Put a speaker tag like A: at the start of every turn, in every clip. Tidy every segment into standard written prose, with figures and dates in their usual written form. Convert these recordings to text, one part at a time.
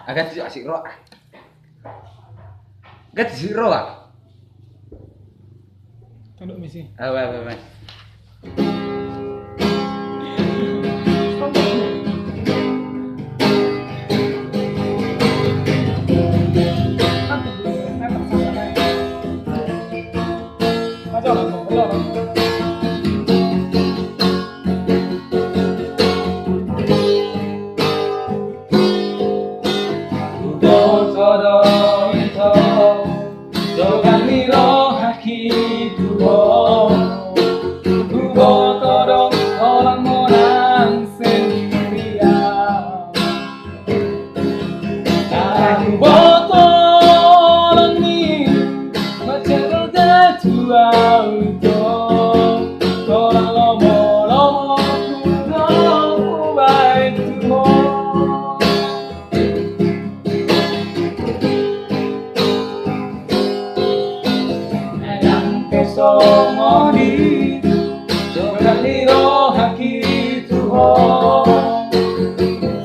A: Agak asik roh. Agak asik roh ah.
B: Tunduk misi.
A: Apa. Somoni, jogaliro haki tuho,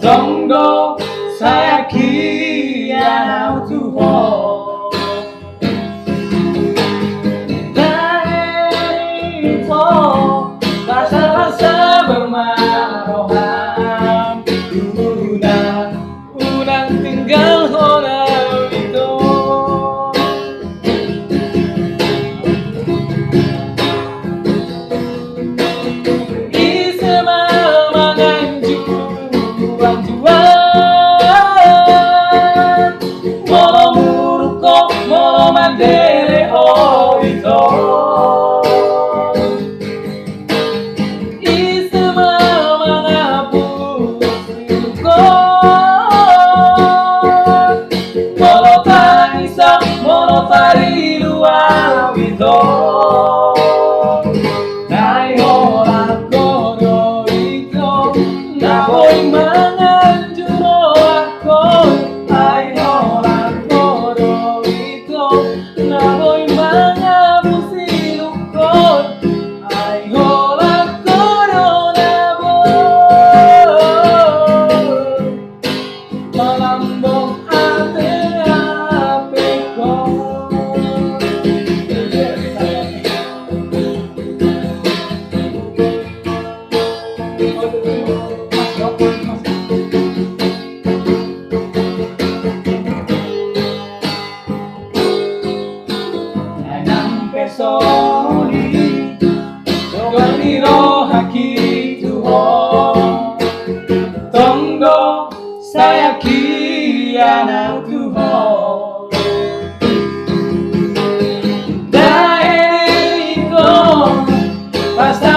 A: zongdo sayaki yanau tuho. Dari itu rasa-rasa bermaroham, unang tinggal honau itu. Mandere oito Isma manapun silukon Molo tanisa molo tari luar itu Nai hola kono itu Naboi manganjuro akoi Nai hola kono itu Naboi mangabusi lukon Ai hola kono naboi Malambong ate apeko Soni, jogaliro haki tuho, tongdo sayaki yanau tuho. Dae iko, pasta